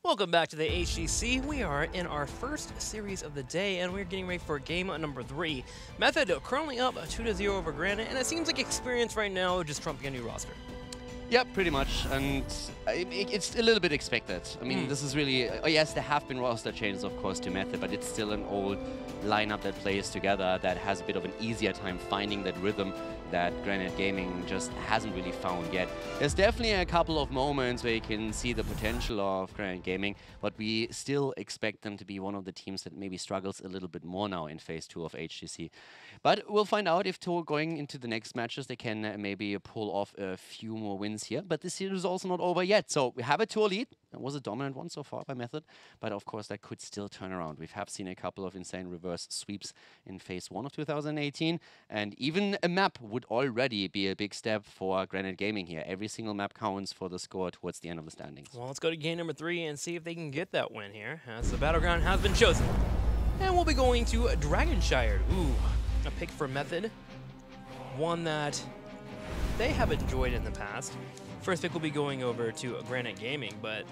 Welcome back to the HGC. We are in our first series of the day, and we're getting ready for game number 3. Method currently up 2-0 over Granit, and it seems like experience right now just trumping a new roster. Yeah, pretty much, and it's a little bit expected. I mean, this is really, yes, there have been roster changes, of course, to Method, but it's still an old lineup that plays together that has a bit of an easier time finding that rhythm that Granit Gaming just hasn't really found yet. There's definitely a couple of moments where you can see the potential of Granit Gaming, but we still expect them to be one of the teams that maybe struggles a little bit more now in Phase 2 of HGC. But we'll find out if going into the next matches they can maybe pull off a few more wins here. But this series is also not over yet. So we have a 2 lead. It was a dominant one so far by Method, but of course that could still turn around. We have seen a couple of insane reverse sweeps in Phase 1 of 2018, and even a map would already be a big step for Granit Gaming here. Every single map counts for the score towards the end of the standings. Well, let's go to game number 3 and see if they can get that win here, as the battleground has been chosen. And we'll be going to Dragonshire. Ooh, a pick for Method. One that they have enjoyed in the past. First pick will be going over to Granit Gaming, but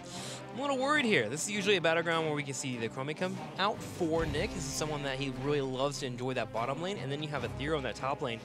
I'm a little worried here. This is usually a battleground where we can see the Chromie come out for Nick. This is someone that he really loves to enjoy that bottom lane, and then you have a Thero in that top lane,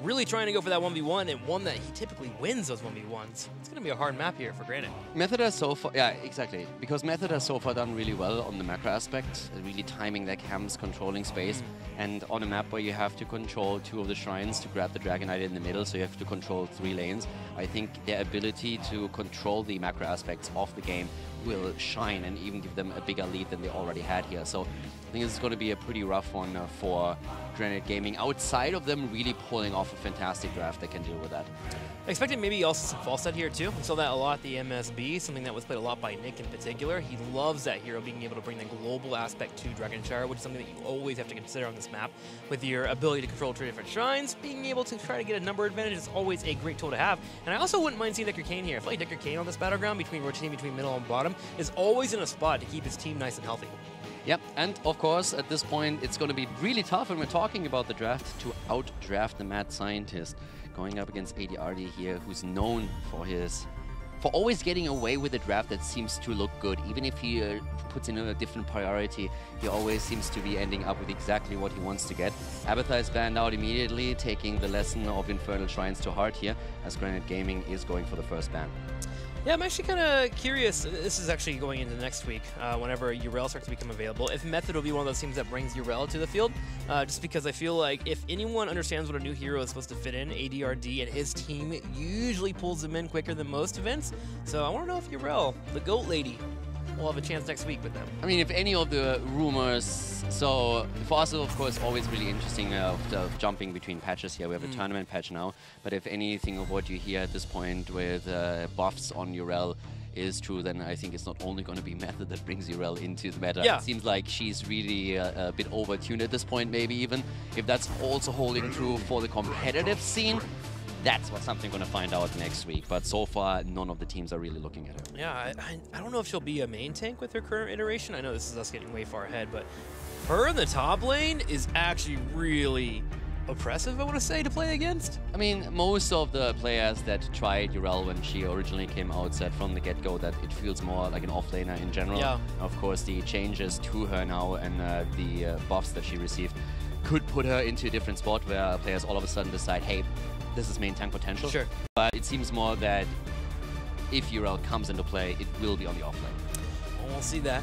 really trying to go for that 1v1, and one that he typically wins those 1v1s. It's going to be a hard map here for Granit. Method has so far, yeah, exactly, because Method has so far done really well on the macro aspect, really timing their camps, controlling space, and on a map where you have to control 2 of the shrines to grab the Dragon Knight in the middle, so you have to control 3 lanes. I think their ability to control the macro aspects of the game will shine and even give them a bigger lead than they already had here. So I think this is going to be a pretty rough one for Granit Gaming. Outside of them really pulling off a fantastic draft, they can deal with that. I expected maybe also some false set here too. We saw that a lot at the MSB, something that was played a lot by Nick in particular. He loves that hero being able to bring the global aspect to Dragonshire, which is something that you always have to consider on this map. With your ability to control 3 different shrines, being able to try to get a number advantage is always a great tool to have. And I also wouldn't mind seeing Decker Kane here. I feel like Decker Kane on this battleground, rotating between middle and bottom, is always in a spot to keep his team nice and healthy. Yep, and of course, at this point, it's going to be really tough when we're talking about the draft to outdraft the mad scientist. Going up against ADRD here, who's known for always getting away with a draft that seems to look good. Even if he puts in a different priority, he always seems to be ending up with exactly what he wants to get. Abathar is banned out immediately, taking the lesson of Infernal Shrines to heart here, as Granit Gaming is going for the first ban. Yeah, I'm actually kind of curious. This is actually going into next week, whenever Urel starts to become available. If Method will be one of those teams that brings Urel to the field, just because I feel like if anyone understands what a new hero is supposed to fit in, ADRD and his team usually pulls them in quicker than most events. So I want to know if Urel, the GOAT lady, will have a chance next week with them. I mean, if any of the rumors, so for us, of course, always really interesting of jumping between patches here. We have a tournament patch now, but if anything of what you hear at this point with buffs on Urel is true, then I think it's not only going to be Method that brings Urel into the meta. Yeah. It seems like she's really a bit overtuned at this point, maybe even. If that's also holding true for the competitive scene, that's what something going to find out next week. But so far, none of the teams are really looking at her. Yeah, I don't know if she'll be a main tank with her current iteration. I know this is us getting way far ahead, but her in the top lane is actually really oppressive, I want to say, to play against. I mean, most of the players that tried Urel when she originally came out said from the get-go that it feels more like an offlaner in general. Yeah. Of course, the changes to her now and the buffs that she received could put her into a different spot where players all of a sudden decide, hey, this is main tank potential. Sure. But it seems more that if Urel comes into play, it will be on the offlane. Well, we'll see that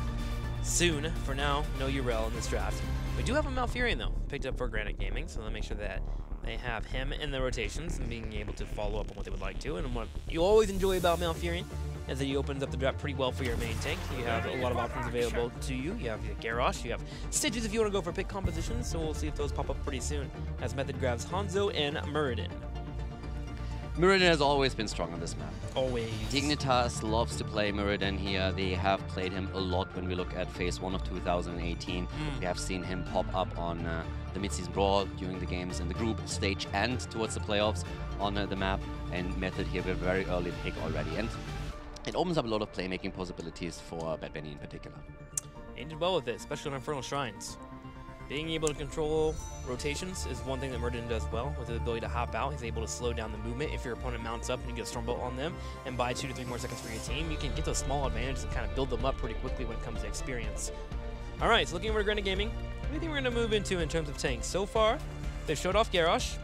soon. For now, no Urel in this draft. We do have a Malfurion, though, picked up for Granit Gaming, so they'll make sure that they have him in the rotations and being able to follow up on what they would like to. And what you always enjoy about Malfurion is that he opens up the draft pretty well for your main tank. You have a lot of options available to you. You have Garrosh, you have Stitches if you want to go for pick compositions, so we'll see if those pop up pretty soon as Method grabs Hanzo and Muradin. Muradin has always been strong on this map. Always. Dignitas loves to play Muradin here. They have played him a lot when we look at Phase 1 of 2018. We have seen him pop up on the mid-season brawl during the games in the group stage and towards the playoffs on the map. And Method here with a very early pick already. And it opens up a lot of playmaking possibilities for Bad Benny in particular. And did well with it, especially on Infernal Shrines. Being able to control rotations is one thing that Murden does well. With the ability to hop out, he's able to slow down the movement. If your opponent mounts up and you get a Stormbolt on them and buy 2 to 3 more seconds for your team, you can get those small advantages and kind of build them up pretty quickly when it comes to experience. All right, so looking over to Granit Gaming, what do you think we're going to move into in terms of tanks? So far, they've showed off Garrosh.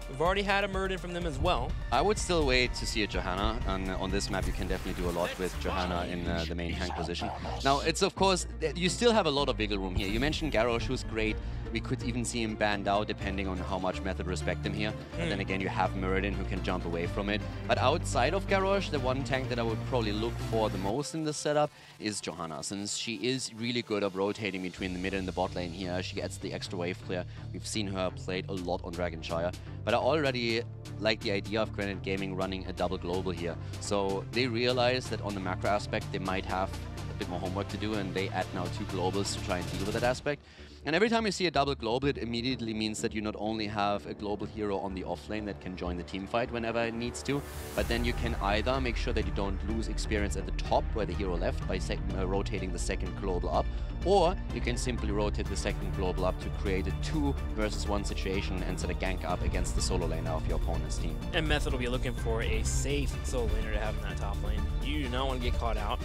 We've already had a Murden from them as well. I would still wait to see a Johanna, and on this map you can definitely do a lot with Johanna in the main tank position. Now, it's of course, you still have a lot of wiggle room here. You mentioned Garrosh, who's great. We could even see him banned out depending on how much Method respect him here. And then again, you have Muradin who can jump away from it. But outside of Garrosh, the one tank that I would probably look for the most in this setup is Johanna, since she is really good at rotating between the mid and the bot lane here. She gets the extra wave clear. We've seen her played a lot on Dragonshire. But I already like the idea of Granit Gaming running a double global here. So they realize that on the macro aspect, they might have a bit more homework to do, and they add now 2 globals to try and deal with that aspect. And every time you see a double global, it immediately means that you not only have a global hero on the offlane that can join the team fight whenever it needs to, but then you can either make sure that you don't lose experience at the top where the hero left by rotating the second global up, or you can simply rotate the second global up to create a 2 versus 1 situation and set a gank up against the solo laner of your opponent's team. And Method will be looking for a safe solo laner to have in that top lane. You do not want to get caught out.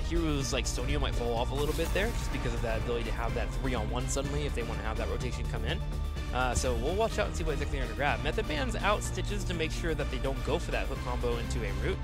Heroes like Sonya might fall off a little bit there just because of that ability to have that 3-on-1 suddenly if they want to have that rotation come in. So we'll watch out and see what exactly they're going to grab. Method bans out Stitches to make sure that they don't go for that hook combo into a root.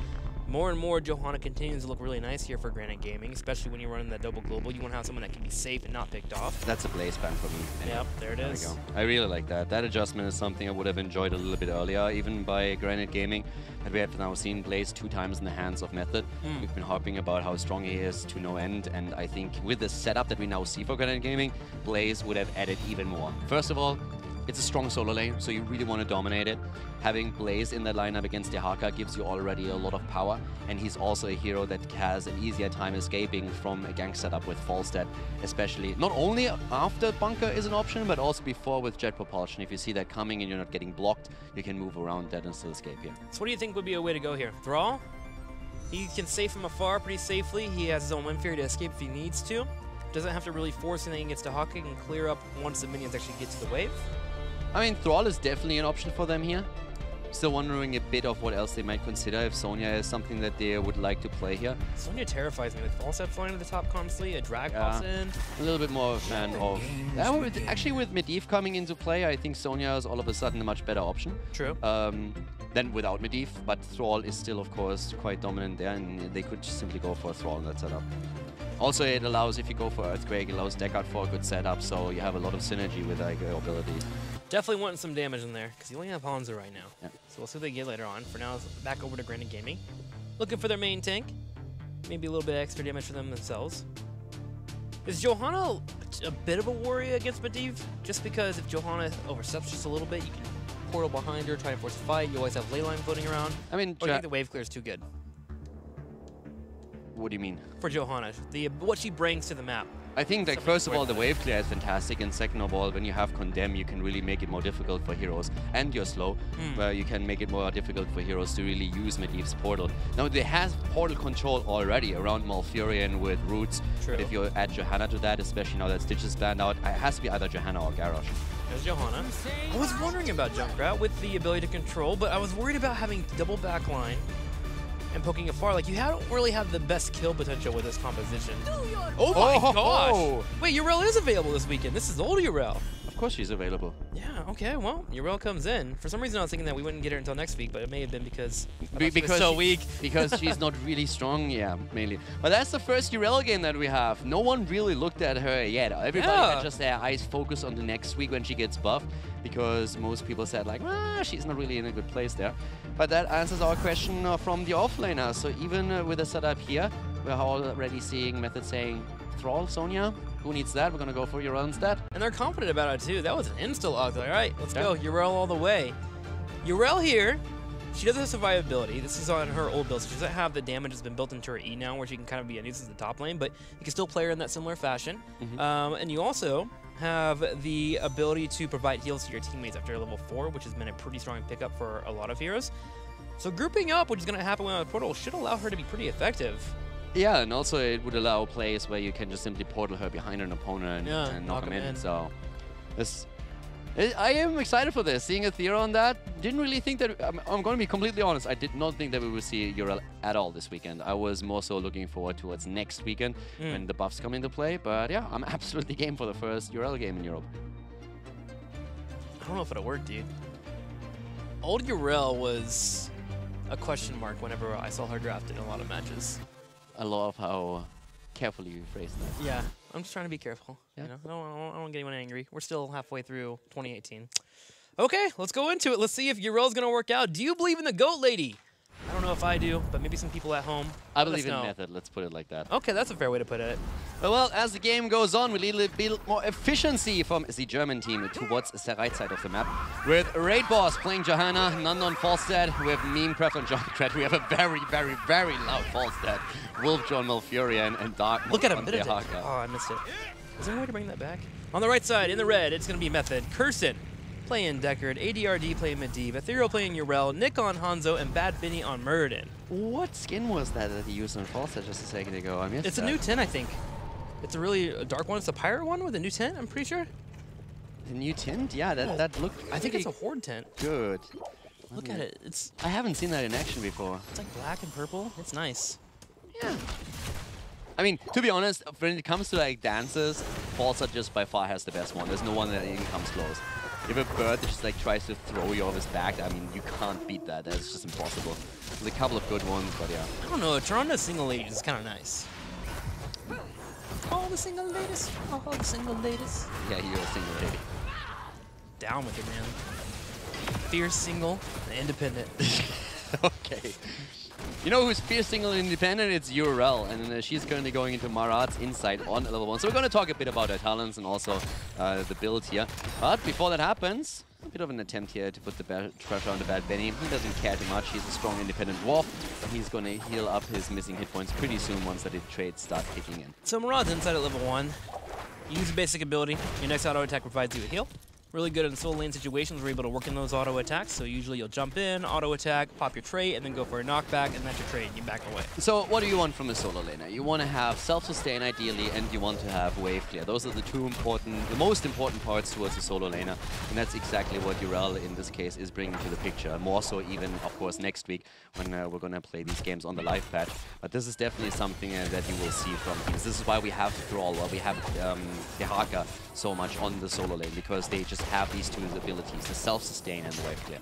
More and more, Johanna continues to look really nice here for Granit Gaming, especially when you're running that double global. You want to have someone that can be safe and not picked off. That's a Blaze ban for me. Anyway, yep, there it is. There we go. I really like that. That adjustment is something I would have enjoyed a little bit earlier, even by Granit Gaming. But we have now seen Blaze 2 times in the hands of Method. We've been harping about how strong he is to no end, and I think with the setup that we now see for Granit Gaming, Blaze would have added even more. First of all, it's a strong solo lane, so you really want to dominate it. Having Blaze in that lineup against Dehaka gives you already a lot of power, and he's also a hero that has an easier time escaping from a gank setup with Falstad, especially not only after Bunker is an option, but also before with Jet Propulsion. If you see that coming and you're not getting blocked, you can move around that and still escape here. So what do you think would be a way to go here? Thrall? He can save from afar pretty safely. He has his own Wind Fury to escape if he needs to. Doesn't have to really force anything against Dehaka and clear up once the minions actually get to the wave. I mean, Thrall is definitely an option for them here. Still wondering a bit of what else they might consider if Sonya is something that they would like to play here. Sonya terrifies me with Falstad flying to the top constantly, a drag pops in. A little bit more of a fan of... actually, with Medivh coming into play, I think Sonya is all of a sudden a much better option. True. Than without Medivh, but Thrall is still, of course, quite dominant there, and they could just simply go for a Thrall in that setup. Also, it allows, if you go for Earthquake, it allows Deckard for a good setup, so you have a lot of synergy with that ability. Definitely wanting some damage in there, because you only have Hanzo right now. Yeah. So we'll see what they get later on. For now, back over to Granit Gaming. Looking for their main tank. Maybe a little bit extra damage for them themselves. Is Johanna a bit of a worry against Medivh? Just because if Johanna oversteps just a little bit, you can portal behind her, try to force a fight. You always have Leyline floating around. I mean, or do you think the wave clear is too good? What do you mean? For Johanna, what she brings to the map. I think, like, first of all, the wave clear is fantastic, and second of all, when you have Condemn, you can really make it more difficult for heroes. And you're slow, where you can make it more difficult for heroes to really use Medivh's portal. Now, they have portal control already around Malfurion with Roots. True. But if you add Johanna to that, especially now that Stitch is banned out, it has to be either Johanna or Garrosh. There's Johanna. I was wondering about Junkrat with the ability to control, but I was worried about having double backline and poking afar. Like, you don't really have the best kill potential with this composition. Oh my gosh! Wait, Yrel is available this weekend. This is old Yrel. Of course she's available. Yeah, okay, well, Yrel comes in. For some reason, I was thinking that we wouldn't get her until next week, but it may have been because she was so weak. Because she's not really strong, yeah, mainly. But that's the first Yrel game that we have. No one really looked at her yet. Everybody had just their eyes focused on the next week when she gets buffed, because most people said, like, she's not really in a good place there. But that answers our question from the offlaner. So even with the setup here, we're already seeing Method saying, Thrall, Sonya, who needs that? We're going to go for Yrel instead. And they're confident about it, too. That was an insta-log. All right, let's go. Yrel all the way. Yrel here, she doesn't have survivability. This is on her old build, so she doesn't have the damage that's been built into her E now, where she can kind of be a nuisance at the top lane, but you can still play her in that similar fashion. And you also have the ability to provide heals to your teammates after level 4, which has been a pretty strong pickup for a lot of heroes. So grouping up, which is going to happen with Portal, should allow her to be pretty effective. Yeah, and also it would allow plays where you can just simply portal her behind an opponent and knock him in. So I am excited for this. Seeing a Thera on that, didn't really think that. I'm going to be completely honest. I did not think that we would see Urel at all this weekend. I was more so looking forward towards next weekend when the buffs come into play. But yeah, I'm absolutely game for the first Urel game in Europe. I don't know if it'll work, dude. Old Urel was a question mark whenever I saw her drafted in a lot of matches. I love how carefully you phrase that. Yeah, I'm just trying to be careful. Yeah. You know, I don't want to get anyone angry. We're still halfway through 2018. Okay, let's go into it. Let's see if Urel's going to work out. Do you believe in the GOAT lady? I don't know if I do, but maybe some people at home. I believe in Method, let's put it like that. Okay, that's a fair way to put it. Well, as the game goes on, we need a bit more efficiency from the German team towards the right side of the map. With Raid Boss playing Johanna, none on Falstad, with Memecraft on Junkrat. We have a very, very, very loud Falstad. Wolf, John Malfurion, and Dark. Look at him, on oh, I missed it. Is there a way to bring that back? On the right side, in the red, it's going to be Method. Kurson playing Deckard, ADRD playing Medivh, Ethereal playing Urel, Nick on Hanzo, and Bad Vinny on Muradin. What skin was that he used on Falstad just a second ago? I missed It's a new tint, I think. It's a really dark one. It's a pirate one with a new tint, I'm pretty sure. The new tint? Yeah, that looked I think it's a horde tint. good. Look at it. It's I haven't seen that in action before. It's like black and purple. It's nice. Yeah. I mean, to be honest, when it comes to like dances, Falstad just by far has the best one. There's no one that even comes close. If a bird that just like tries to throw you off his back, I mean, you can't beat that. That's just impossible. There's a couple of good ones, but yeah. I don't know. Toronto's single ladies is kind of nice. All the single ladies. All the single ladies. Yeah, you're a single lady. Down with it, man. Fierce, single, and independent. Okay. You know who's fierce, single, and independent? It's Urel, and she's currently going into Marat's Insight on level 1. So we're going to talk a bit about her talents and also the build here. But before that happens, a bit of an attempt here to put the pressure on the Bad Benny. He doesn't care too much. He's a strong, independent dwarf, but he's going to heal up his missing hit points pretty soon once the trades start kicking in. So Marat's Insight at level 1. You use a basic ability. Your next auto attack provides you a heal. Really good in solo lane situations where you're able to work in those auto attacks. So usually you'll jump in, auto attack, pop your trait, and then go for a knockback, and that's your trait, and you back away. So what do you want from a solo laner? You want to have self-sustain ideally, and you want to have wave clear. Those are the most important parts towards a solo laner, and that's exactly what Urel in this case is bringing to the picture. More so even, of course, next week when we're going to play these games on the live patch. But this is definitely something that you will see from teams. This is why we have Thrall, why we have Dehaka so much on the solo lane, because they just have these two abilities, the self-sustain and the wave clear.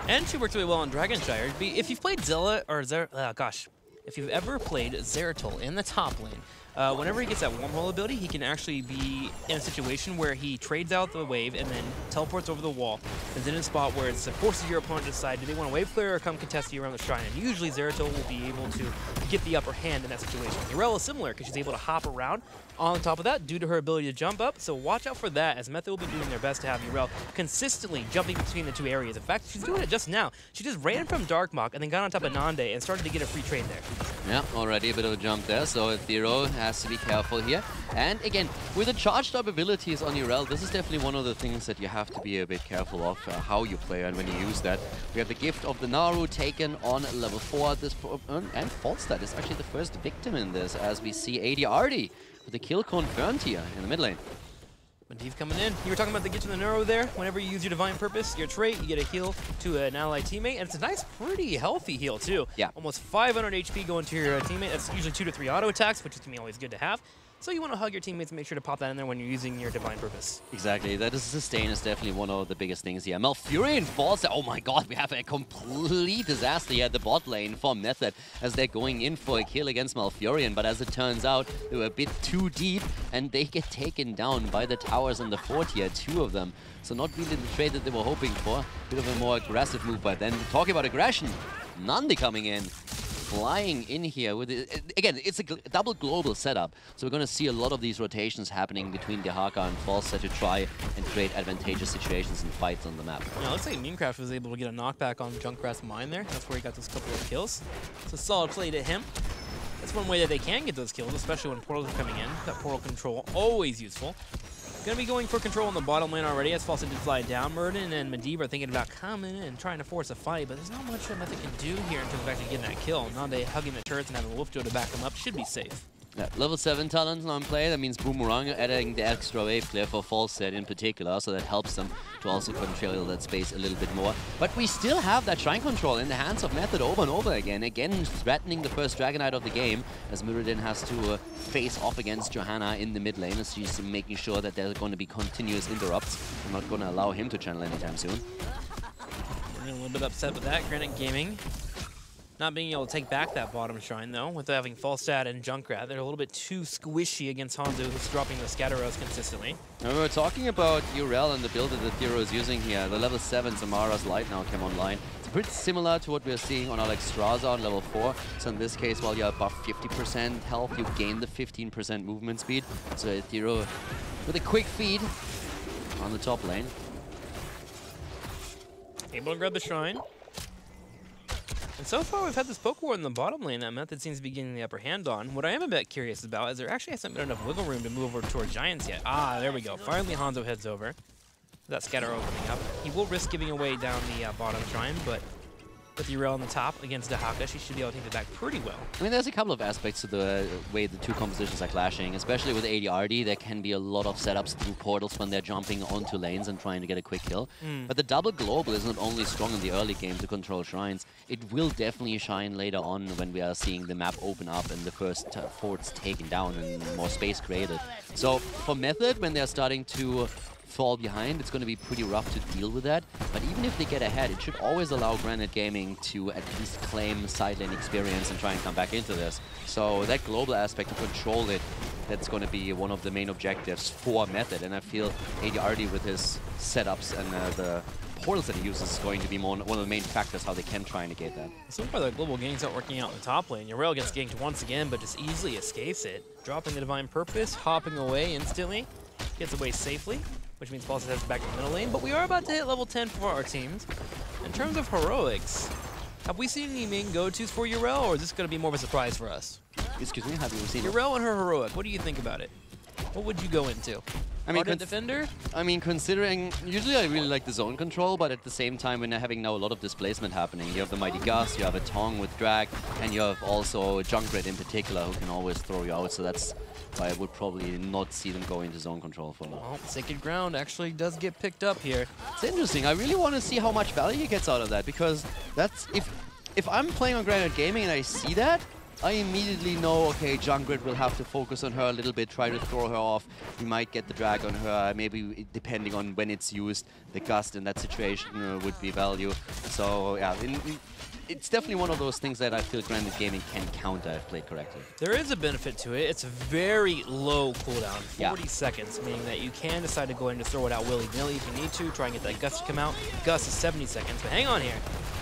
And she works really well on Dragonshire. If you've played Zilla, or if you've ever played Zeratul in the top lane, whenever he gets that Wormhole ability, he can actually be in a situation where he trades out the wave and then teleports over the wall, and then in a spot where it forces your opponent to decide, do they want to wave clear or come contest you around the shrine? And usually Zeratul will be able to get the upper hand in that situation. Urel is similar because she's able to hop around on top of that due to her ability to jump up, so watch out for that, as Method will be doing their best to have Urel consistently jumping between the two areas. In fact, she's doing it just now. She just ran from Darkmok and then got on top of Nande and started to get a free trade there. Yeah, already a bit of a jump there, so Thero has to be careful here. And again, with the charged up abilities on Urel, this is definitely one of the things that you have to be a bit careful of, how you play and when you use that. We have the gift of the Naru taken on level 4 at this point, and Falstad is actually the first victim in this, as we see ADRD with the kill confirmed here in the mid lane. Medivh coming in. You were talking about the get to the Neuro there. Whenever you use your Divine Purpose, your trait, you get a heal to an ally teammate. And it's a nice, pretty healthy heal, too. Yeah. Almost 500 HP going to your teammate. That's usually 2 to 3 auto attacks, which is going to be always good to have. So you want to hug your teammates and make sure to pop that in there when you're using your Divine Purpose. Exactly. That is sustain is definitely one of the biggest things here. Malfurion falls. Oh my god, we have a complete disaster here at the bot lane for Method as they're going in for a kill against Malfurion. But as it turns out, they were a bit too deep and they get taken down by the towers on the fort here, 2 of them. So not really the trade that they were hoping for. Bit of a more aggressive move, but then talking about aggression, Nandi coming in. Flying in here with it. Again, it's a double global setup, so we're going to see a lot of these rotations happening between Dehaka and Falstad to try and create advantageous situations and fights on the map. Yeah, it looks like Memecraft was able to get a knockback on Junkrat's mine there. That's where he got those couple of kills. It's a solid play to him. That's one way that they can get those kills, especially when portals are coming in. That portal control, always useful. Going to be going for control in the bottom lane already, as Falstad did fly down. Muradin and Medivh are thinking about coming in and trying to force a fight, but there's not much that Method can do here in terms of actually getting that kill. Nande hugging the turrets and having Wolfjo to back him up should be safe. Yeah, level 7 talents now in play. That means Boomerang adding the extra wave clear for false set in particular, so that helps them to also control that space a little bit more. But we still have that Shrine Control in the hands of Method over and over again. Again, threatening the first Dragonite of the game, as Muradin has to face off against Johanna in the mid lane, as she's making sure that there's going to be continuous interrupts. I'm not going to allow him to channel anytime soon. We're a little bit upset with that. Granit Gaming not being able to take back that bottom shrine, though, with having Falstad and Junkrat. They're a little bit too squishy against Hanzo, who's dropping the Scatter Arrows consistently. Now, we were talking about URL and the build that Thero is using here. The level 7 Samara's Light now came online. It's pretty similar to what we're seeing on Alexstrasza on level 4. So in this case, while you're above 50% health, you gain the 15% movement speed. So Thero with a quick feed on the top lane. Able to grab the shrine. And so far, we've had this poke war in the bottom lane that Method seems to be getting the upper hand on. What I am a bit curious about is there actually hasn't been enough wiggle room to move over toward Giants yet. Ah, there we go. Finally, Hanzo heads over. That Scatter Arrow coming up. He will risk giving away down the bottom shrine, but with Yrel on the top against Dahaka, she should be able to take it back pretty well. I mean, there's a couple of aspects to the way the two compositions are clashing, especially with ADRD. There can be a lot of setups through portals when they're jumping onto lanes and trying to get a quick kill. But the double global is not only strong in the early game to control shrines, it will definitely shine later on when we are seeing the map open up and the first forts taken down and more space created. So for Method, when they're starting to fall behind, it's going to be pretty rough to deal with that. But even if they get ahead, it should always allow Granit Gaming to at least claim side lane experience and try and come back into this. So that global aspect to control it, that's going to be one of the main objectives for Method. And I feel ADRD with his setups and the portals that he uses is going to be one of the main factors how they can try and negate that. So far, the global ganks aren't working out in the top lane. Yrel gets ganked once again, but just easily escapes it. Dropping the Divine Purpose, hopping away instantly, gets away safely, which means Falstad heads back to the middle lane. But we are about to hit level 10 for our teams. In terms of heroics, have we seen any main go-tos for Yrel, or is this going to be more of a surprise for us? Excuse me, have you seen Yrel and her heroic, what do you think about it? What would you go into? I mean, defender? I mean, considering, usually I really like the zone control, but at the same time, when they're having now a lot of displacement happening, you have the Mighty Gust, you have a Tong with Drag, and you have also Junkrat in particular who can always throw you out, so that's why I would probably not see them go into zone control for now. Well, Sacred Ground actually does get picked up here. It's interesting. I really want to see how much value he gets out of that, because that's, if I'm playing on Granit Gaming and I see that, I immediately know, okay, Junkrat will have to focus on her a little bit, try to throw her off. We might get the drag on her, maybe depending on when it's used, the Gust in that situation would be value. So yeah, it's definitely one of those things that I feel Granit Gaming can counter if played correctly. There is a benefit to it. It's a very low cooldown, 40 seconds, meaning that you can decide to go in and just throw it out willy-nilly if you need to, try and get that Gust to come out. Gust is 70 seconds, but hang on here.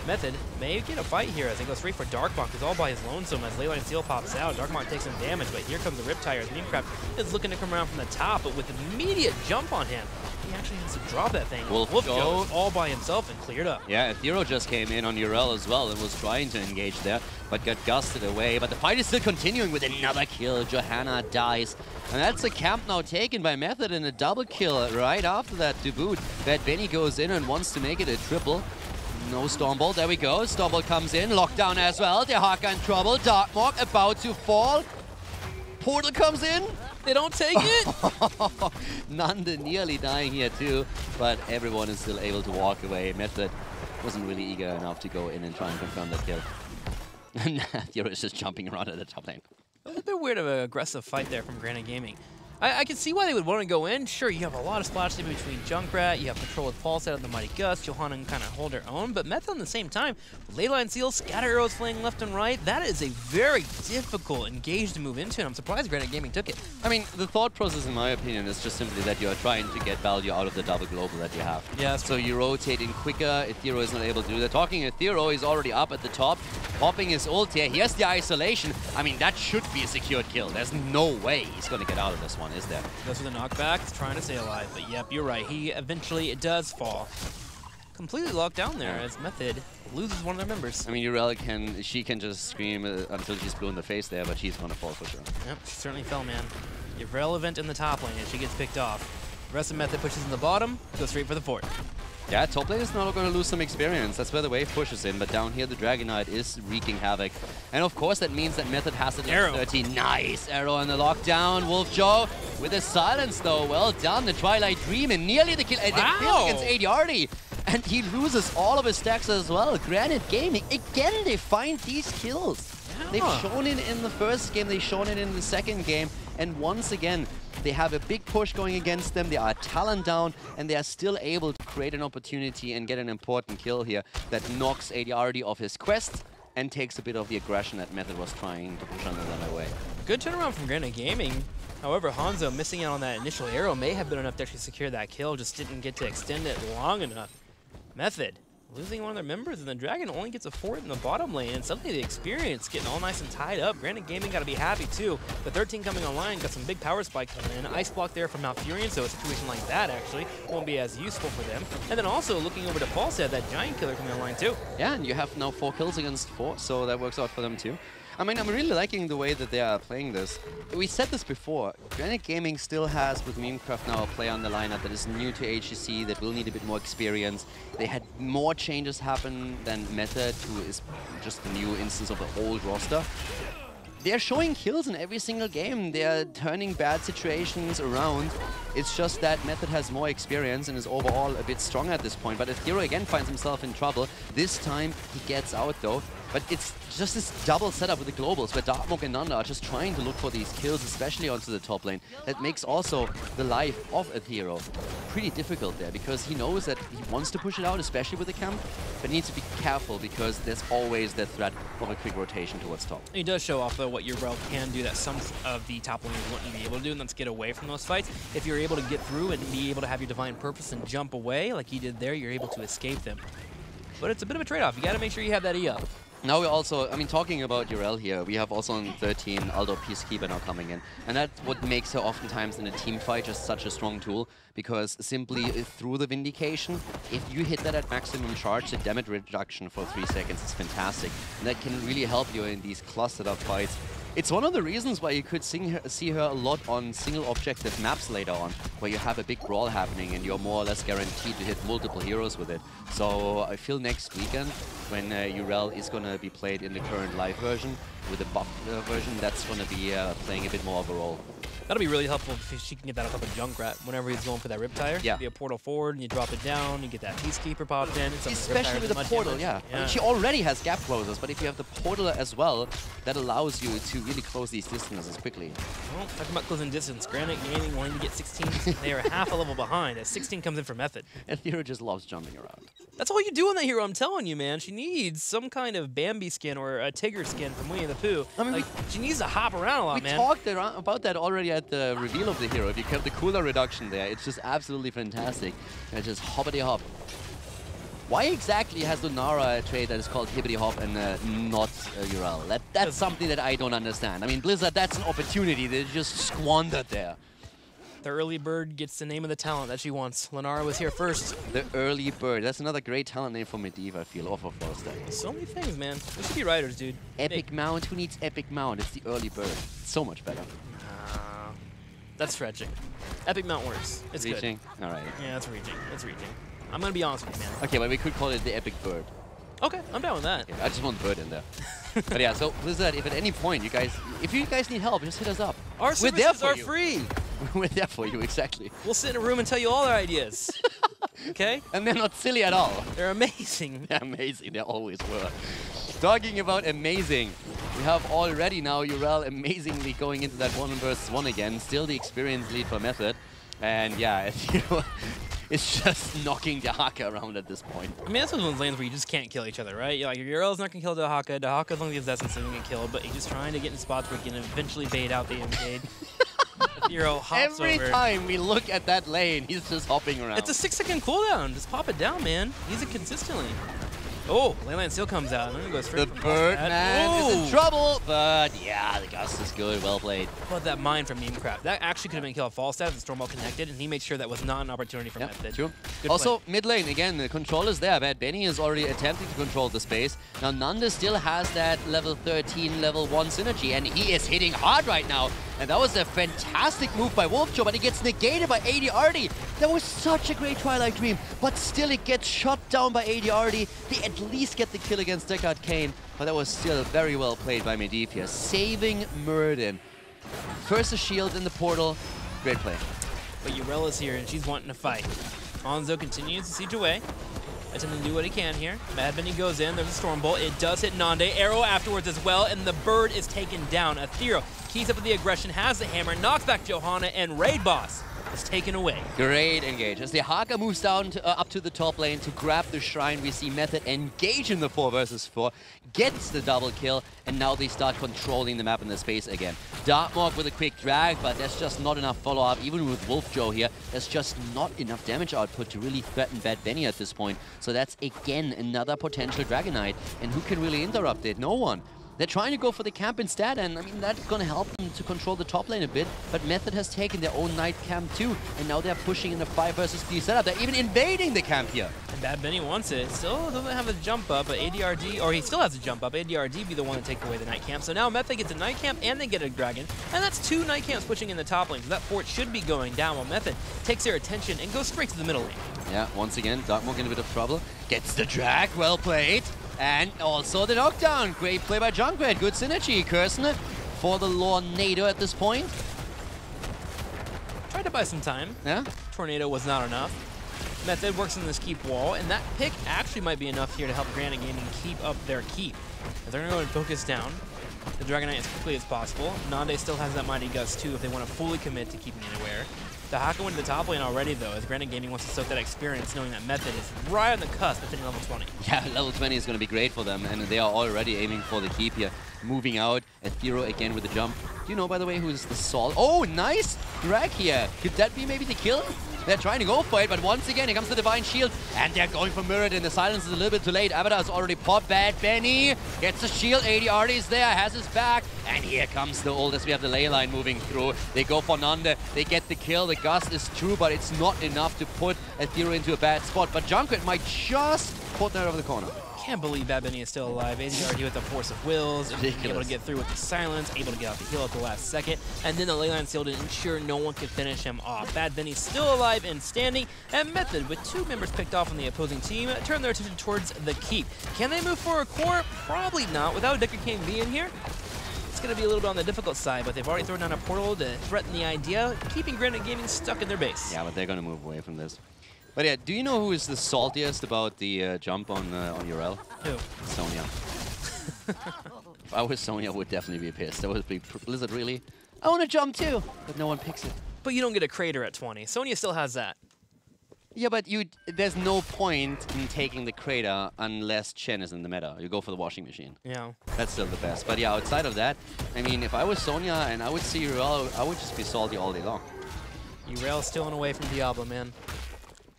Method may get a fight here as he goes straight for Darkmok, who's all by his lonesome as Leyline Seal pops out. Darkmok takes some damage, but here comes the Riptire as Memecraft is looking to come around from the top, but with an immediate jump on him, he actually has to drop that thing. Wolf goes all by himself and cleared up. Yeah, Thero just came in on Yrel as well and was trying to engage there, but got gusted away. But the fight is still continuing with another kill. Johanna dies. And that's a camp now taken by Method and a double kill right after that to boot. Bad Benny goes in and wants to make it a triple. No Stormbolt, there we go. Stormbolt comes in, lockdown as well. Dahaka in trouble. Darkmok about to fall. Portal comes in. They don't take it? Nanda nearly dying here too, but everyone is still able to walk away. Method wasn't really eager enough to go in and try and confirm that kill. And Thero is just jumping around at the top lane. A little bit weird of an aggressive fight there from Granit Gaming. I can see why they would want to go in. Sure, you have a lot of splash damage between Junkrat, you have control with Falstad of the Mighty Gust, Johanna can kind of hold her own, but Method on the same time, Leyline Seal, Scatter Arrows flying left and right, that is a very difficult engage to move into, and I'm surprised Granit Gaming took it. I mean, the thought process, in my opinion, is just simply that you are trying to get value out of the double global that you have. Yeah. So you rotate in quicker, Thero is not able to do that. Talking to Thero, he's already up at the top, popping his ult here. He has the isolation. I mean, that should be a secured kill. There's no way he's going to get out of this one, is there? Goes for the knockback, trying to stay alive, but yep, you're right. He eventually does fall. Completely locked down there as Method loses one of their members. I mean, Yrel she can just scream until she's blue in the face there, but she's going to fall for sure. Yep, she certainly fell, man. Irrelevant in the top lane as she gets picked off. The rest of Method pushes in the bottom, goes straight for the fort. Yeah, top lane is now going to lose some experience. That's where the wave pushes in, but down here the Dragon Knight is wreaking havoc. And of course that means that Method has it at 13. Nice arrow on the lockdown. Wolf Joe with a silence though. Well done. The Twilight Dream and nearly the kill, the kill against ADRD. And he loses all of his stacks as well. Granit Gaming, again they find these kills. Yeah. They've shown it in the first game, they've shown it in the second game. And once again, they have a big push going against them. They are talent down, and they are still able to create an opportunity and get an important kill here that knocks ADRD off his quest and takes a bit of the aggression that Method was trying to push under them away. Good turnaround from Granit Gaming. However, Hanzo missing out on that initial arrow may have been enough to actually secure that kill, just didn't get to extend it long enough. Method losing one of their members, and the Dragon only gets a fort in the bottom lane, and suddenly the experience getting all nice and tied up. Granit Gaming got to be happy too. The 13 coming online, got some big power spike coming in. Ice block there from Malfurion, so a situation like that actually won't be as useful for them. And then also looking over to Falstad, that Giant Killer coming online too. Yeah, and you have now 4 kills against 4, so that works out for them too. I mean, I'm really liking the way that they are playing this. We said this before, Granit Gaming still has, with Memecraft now, a player on the lineup that is new to HGC, that will need a bit more experience. They had more changes happen than Method, who is just the new instance of the old roster. They're showing kills in every single game. They're turning bad situations around. It's just that Method has more experience and is overall a bit stronger at this point. But if Hero again finds himself in trouble, this time he gets out though. But it's just this double setup with the globals where Darkmoke and Nanda are just trying to look for these kills, especially onto the top lane. That makes also the life of a Hero pretty difficult there, because he knows that he wants to push it out, especially with the camp, but needs to be careful because there's always the threat of a quick rotation towards top. He does show off though what your Rel can do that some of the top laners wouldn't be able to do, and that's get away from those fights. If you're able to get through and be able to have your Divine Purpose and jump away like he did there, you're able to escape them. But it's a bit of a trade-off. You got to make sure you have that E up. Now we also, I mean, talking about Urel here, we have also on 13 Aldo Peacekeeper now coming in. And that's what makes her oftentimes in a team fight just such a strong tool, because simply through the Vindication, if you hit that at maximum charge, the damage reduction for 3 seconds is fantastic. And that can really help you in these clustered up fights. It's one of the reasons why you could see her a lot on single objective maps later on, where you have a big brawl happening and you're more or less guaranteed to hit multiple heroes with it. So I feel next weekend, when Urel is going to be played in the current live version, with the buffed version, that's going to be playing a bit more of a role. That'll be really helpful if she can get that off of a Junkrat whenever he's going for that Riptire. Yeah. Be a portal forward and you drop it down, you get that Peacekeeper popped in. Especially with the portal, yeah. I mean, she already has gap closers, but if you have the portal as well, that allows you to really close these distances quickly. Well, talking about closing distance, Granit Gaming wanting to get 16, they are half a level behind as 16 comes in for Method. And Hero just loves jumping around. That's all you do on that hero, I'm telling you, man. She needs some kind of Bambi skin or a Tigger skin from Winnie the Pooh. I mean, like, she needs to hop around a lot, man. We talked about that already at the reveal of the hero. If you kept the cooler reduction there, it's just absolutely fantastic. And just hoppity hop. Why exactly has Lunara a trait that is called hippity hop and not Urel? That's something that I don't understand. I mean, Blizzard, that's an opportunity they just squandered there. The early bird gets the name of the talent that she wants. Lunara was here first. The early bird. That's another great talent name for Medivh, I feel, off of Falstad. So many things, man. We should be writers, dude. Epic Mount? Who needs Epic Mount? It's the early bird. It's so much better. That's stretching. Epic Mount works. It's reaching? Good. All right. Yeah, it's reaching. It's reaching. I'm going to be honest with you, man. Okay, but we could call it the Epic Bird. Okay, I'm down with that. Yeah, I just want the bird in there. But yeah, so Blizzard, if at any point if you guys need help, just hit us up. Our services are free. We're there for you, exactly. We'll sit in a room and tell you all our ideas. Okay? And they're not silly at all. They're amazing. They're amazing. They always were. Talking about amazing, we have already now Urel amazingly going into that 1 versus 1 again. Still the experience lead for Method. And yeah, it's just knocking Dahaka around at this point. I mean, that's one of those lanes where you just can't kill each other, right? You're like, Urel's not going to kill Dahaka. Dahaka's only the essence of getting killed, but he's just trying to get in spots where he can eventually bait out the invade. Hero hops Every over. time we look at that lane, he's just hopping around. It's a 6-second cooldown. Just pop it down, man. Use it consistently. Oh, Leyline still comes out. I'm going to go straight The Birdman is in trouble, but yeah, the Gust is good. Well played. But that mine from Memecraft, that actually could have been killed Falstad if the Stormwall connected, and he made sure that was not an opportunity for Method. True. Good also, play. mid lane, again, the control is there. Bad Benny is already attempting to control the space. Now, Nanda still has that level 13, level 1 synergy, and he is hitting hard right now. And that was a fantastic move by Wolfjo, but he gets negated by ADRD. That was such a great Twilight Dream, but still it gets shot down by ADRD. They at least get the kill against Deckard Cain, but that was still very well played by Medivh here, saving Muradin. First a shield in the portal, great play. But Yrel is here and she's wanting to fight. Hanzo continues to siege away, attempting to do what he can here. Mad Benny goes in, there's a Storm Bolt, it does hit Nande, arrow afterwards as well, and the bird is taken down. Athero keys up with the aggression, has the hammer, knocks back Johanna, and Raid Boss is taken away. Great engage. As the Haka moves down to, up to the top lane to grab the shrine, we see Method engage in the 4 versus 4, gets the double kill, and now they start controlling the map in the space again. Darkmorg with a quick drag, but that's just not enough follow-up. Even with Wolfjo here, there's just not enough damage output to really threaten Bad Benny at this point. So that's again another potential Dragonite. And who can really interrupt it? No one. They're trying to go for the camp instead, and I mean, that's going to help them to control the top lane a bit, but Method has taken their own Knight camp too, and now they're pushing in a 5 versus 3 setup. They're even invading the camp here. And Bad Benny wants it. Still doesn't have a jump up, but ADRD, or he still has a jump up. ADRD be the one to take away the Knight camp. So now Method gets a Knight camp and they get a Dragon, and that's 2 Knight camps pushing in the top lane. So that fort should be going down while Method takes their attention and goes straight to the middle lane. Yeah, once again, Darkmorg in a bit of trouble. Gets the drag, well played. And also the knockdown. Great play by Junkrat. Good synergy. Curson for the Tornado at this point. Tried to buy some time. Yeah. Tornado was not enough. Method works on this keep wall, and that pick actually might be enough here to help Granit Gaming keep up their keep. If they're going to go and focus down the Dragonite as quickly as possible. Nande still has that Mighty Gust too if they want to fully commit to keeping it aware. The Haka went to the top lane already though, as Granit Gaming wants to soak that experience knowing that Method is right on the cusp of hitting level 20. Yeah, level 20 is going to be great for them, and they are already aiming for the keep here. Moving out, Athero again with the jump. Do you know, by the way, who's the Salt? Oh, nice drag here. Could that be maybe the kill? They're trying to go for it, but once again, here comes the Divine Shield, and they're going for Muradin. The silence is a little bit too late. Avatar has already popped. Bad Benny gets the shield. ADRD is there, has his back, and here comes the ult as we have the ley line moving through. They go for Nande. They get the kill. The Gust is true, but it's not enough to put Athero into a bad spot. But Junkrat might just put that over the corner. Can't believe Bad Benny is still alive. ADRD with the Force of Wills, able to get through with the silence, able to get out the heal at the last second, and then the leyline seal to ensure no one can finish him off. Bad Benny's still alive and standing, and Method, with 2 members picked off on the opposing team, turn their attention towards the keep. Can they move for a core? Probably not. Without Deckard Cain being here, it's going to be a little bit on the difficult side, but they've already thrown down a portal to threaten the idea, keeping Granit Gaming stuck in their base. Yeah, but they're going to move away from this. But yeah, do you know who is the saltiest about the jump on Yrel? Who? Sonya. If I was Sonya, I would definitely be pissed. That would be, Blizzard, really? I want to jump too, but no one picks it. But you don't get a crater at 20. Sonya still has that. Yeah, but there's no point in taking the crater unless Chen is in the meta. You go for the washing machine. Yeah. That's still the best. But yeah, outside of that, I mean, if I was Sonya and I would see Yrel, I would just be salty all day long. Yrel stealing away from Diablo, man.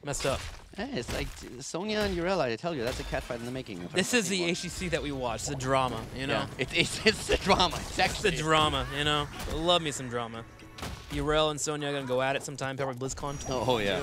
Messed up. Yeah, it's like Sonya and Yrel, I tell you, that's a catfight in the making. This is the HGC that we watch, the drama, you know? Yeah, it's the drama. It's the drama, you know? Love me some drama. Yrel and Sonya are going to go at it sometime, probably BlizzCon 22. Oh, yeah.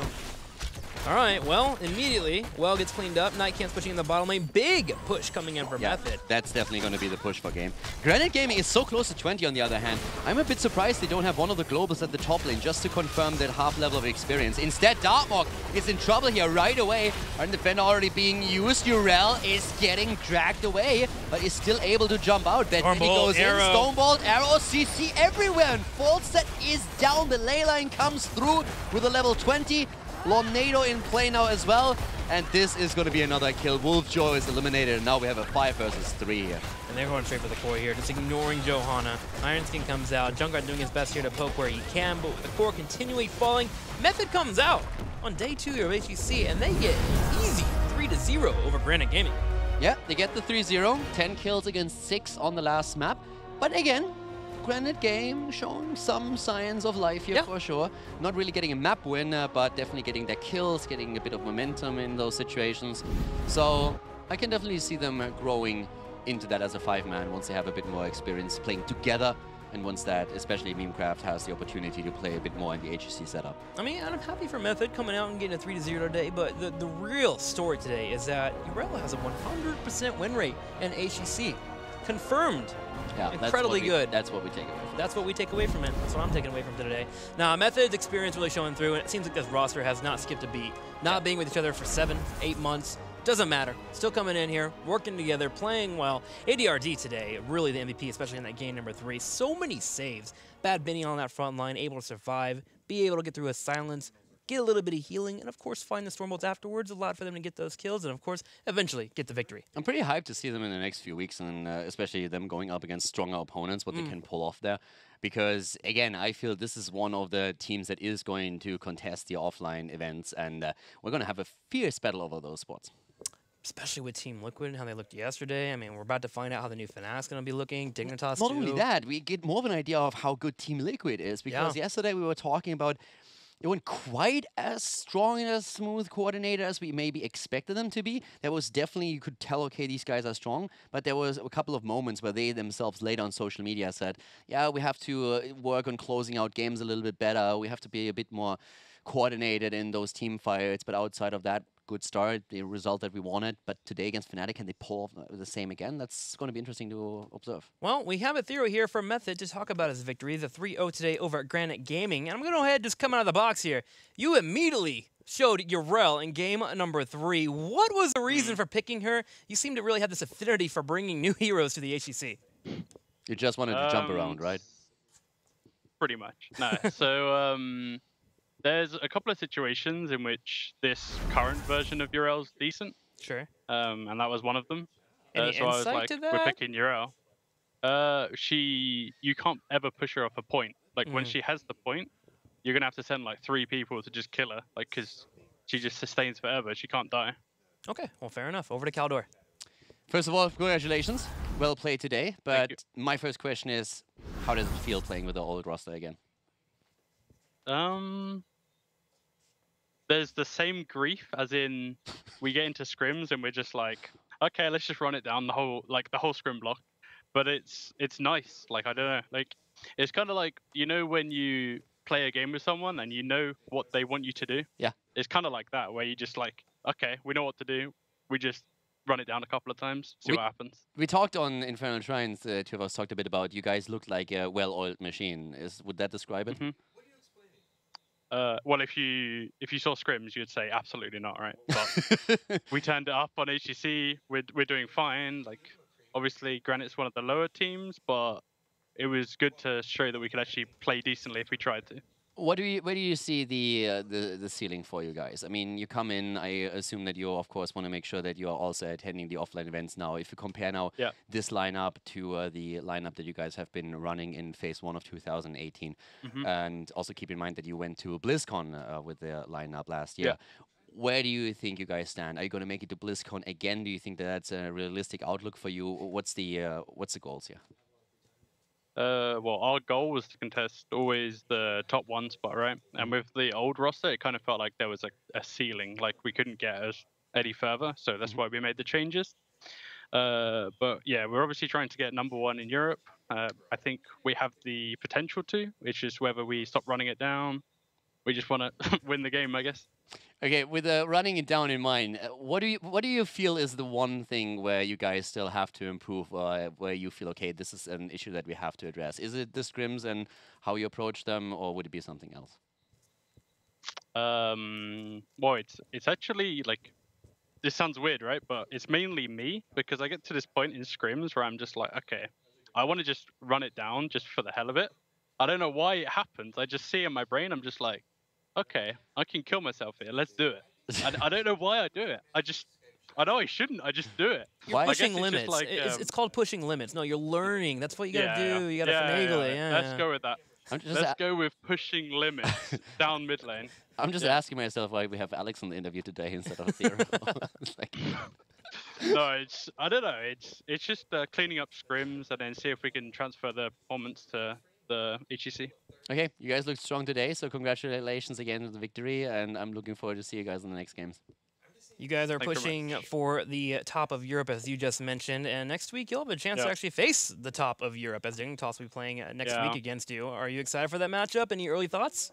All right, well, immediately, Well gets cleaned up. Night Camp's pushing in the bottom lane. Big push coming in for Method. That's definitely going to be the push for game. Granit Gaming is so close to 20 on the other hand. I'm a bit surprised they don't have one of the globals at the top lane just to confirm that half level of experience. Instead, Darkmorg is in trouble here right away. Iron Defender already being used. Yrel is getting dragged away, but is still able to jump out. Bad Benny goes in. Stonebolt, arrow, CC everywhere, and False Set is down. The ley line comes through with a level 20. Tornado in play now as well, and this is going to be another kill. Wolfjo is eliminated, and now we have a 5 versus 3 here. And they're going straight for the core here, just ignoring Johanna. Iron Skin comes out. Junkrat doing his best here to poke where he can, but with the core continually falling, Method comes out on day 2 of HGC, and they get easy 3-0 over Granit Gaming. Yeah, they get the 3-0, 10 kills against 6 on the last map, but again, Granit Game showing some signs of life here for sure. Not really getting a map win, but definitely getting their kills, getting a bit of momentum in those situations. So I can definitely see them growing into that as a 5-man once they have a bit more experience playing together, and once that, especially Memecraft, has the opportunity to play a bit more in the HGC setup. I mean, I'm happy for Method coming out and getting a 3-0 today, but the real story today is that Yrel has a 100% win rate in HGC. confirmed. Yeah, Incredibly good. That's what we take away from. That's what we take away from it. That's what I'm taking away from today. Now, Method's experience really showing through, and it seems like this roster has not skipped a beat. Not being with each other for 7, 8 months, doesn't matter. Still coming in here, working together, playing well. ADRD today, really the MVP, especially in that game number 3. So many saves. Bad Benny on that front line, able to survive, be able to get through a silence, get a little bit of healing, and of course find the Stormbolts afterwards, allowed for them to get those kills, and of course eventually get the victory. I'm pretty hyped to see them in the next few weeks, and especially them going up against stronger opponents, what they can pull off there. Because again, I feel this is one of the teams that is going to contest the offline events, and we're going to have a fierce battle over those spots. Especially with Team Liquid and how they looked yesterday. I mean, we're about to find out how the new Fnatic's going to be looking. Dignitas Not too. only that, we get more of an idea of how good Team Liquid is, because yesterday we were talking about they weren't quite as strong and as smooth coordinated as we maybe expected them to be. There was definitely, you could tell, okay, these guys are strong, but there was a couple of moments where they themselves later on social media said, yeah, we have to work on closing out games a little bit better. We have to be a bit more coordinated in those team fights, but outside of that, good start, the result that we wanted. But today against Fnatic, can they pull off the same again? That's going to be interesting to observe. Well, we have a theory here from Method to talk about his victory, the 3-0 today over at Granit Gaming. And I'm going to go ahead and just come out of the box here. You immediately showed Urel in game number 3. What was the reason for picking her? You seem to really have this affinity for bringing new heroes to the HGC. You just wanted to jump around, right? Pretty much. No. So, there's a couple of situations in which this current version of Urel's decent. Sure. And that was one of them. Any so I was insight like, to that? we're picking Urel. You can't ever push her off a point. Like, when she has the point, you're going to have to send, like, 3 people to just kill her. Like, because she just sustains forever. She can't die. Okay, well, fair enough. Over to Caldor. First of all, congratulations. Well played today. But my first question is, how does it feel playing with the old roster again? There's the same grief as in we get into scrims and we're just like, okay, let's just run it down the whole scrim block. But it's nice. Like, I don't know. Like, it's kind of like, you know, when you play a game with someone and you know what they want you to do. Yeah. It's kind of like that, where you just like, okay, we know what to do. We just run it down a couple of times, see what happens. We talked on Infernal Shrines, two of us talked a bit about you guys looked like a well-oiled machine. Would that describe it? Well, if you saw scrims, you'd say absolutely not, right? But we turned it up on HGC. We're doing fine. Like, obviously, Granite's one of the lower teams, but it was good to show that we could actually play decently if we tried to. Where do you see the ceiling for you guys? I mean, you come in. I assume that you, of course, want to make sure that you are also attending the offline events now. If you compare now this lineup to the lineup that you guys have been running in Phase 1 of 2018, and also keep in mind that you went to BlizzCon with the lineup last year. Where do you think you guys stand? Are you going to make it to BlizzCon again? Do you think that that's a realistic outlook for you? What's the goals here? Well, our goal was to contest always the top 1 spot, right? And with the old roster, it kind of felt like there was a ceiling, like we couldn't get any further. So that's why we made the changes. But yeah, we're obviously trying to get number 1 in Europe. I think we have the potential to. It's just whether we stop running it down. We just want to win the game, I guess. Okay, with running it down in mind, what do you feel is the one thing where you guys still have to improve, where you feel, okay, this is an issue that we have to address? Is it the scrims and how you approach them, or would it be something else? Well, it's actually, like, this sounds weird, right? But it's mainly me, because I get to this point in scrims where I'm just like, okay, I want to just run it down just for the hell of it. I don't know why it happens. I just see in my brain, I'm just like, okay, I can kill myself here. Let's do it. I don't know why I do it. I know I shouldn't. I just do it. You're pushing limits. Like, it's called pushing limits. No, you're learning. That's what you got to do. You got to finagle it. Yeah. Let's go with that. Let's go with pushing limits down mid lane. I'm just asking myself why we have Alex on the interview today instead of Theo. No, I don't know. It's just cleaning up scrims and then see if we can transfer the performance to the HGC. Okay, you guys look strong today, so congratulations again on the victory, and I'm looking forward to see you guys in the next games. You guys are pushing for the top of Europe, as you just mentioned, and next week you'll have a chance to actually face the top of Europe, as Dignitas will be playing next week against you. Are you excited for that matchup? Any early thoughts?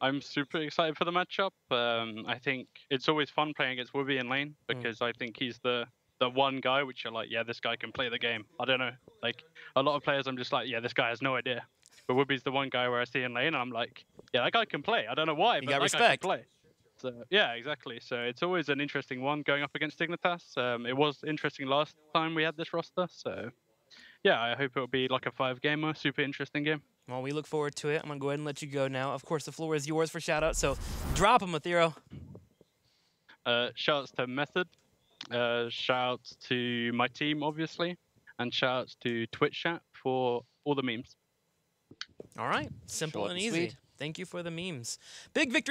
I'm super excited for the matchup. I think it's always fun playing against Wooby in lane, because I think he's the the one guy which you're like, yeah, this guy can play the game. I don't know. Like a lot of players, I'm just like, yeah, this guy has no idea. But Whoopi's the one guy where I see in lane, and I'm like, yeah, that guy can play. I don't know why, but got that guy respect. can play. So yeah, exactly. So it's always an interesting one going up against Dignitas. It was interesting last time we had this roster. So yeah, I hope it'll be like a 5-gamer, super interesting game. Well, we look forward to it. I'm going to go ahead and let you go now. Of course, the floor is yours for shout out, so drop them, Athero. Shouts to Method. Shouts to my team, obviously. And shouts to Twitch chat for all the memes. All right, simple Short and and easy. sweet. Thank you for the memes. Big victory.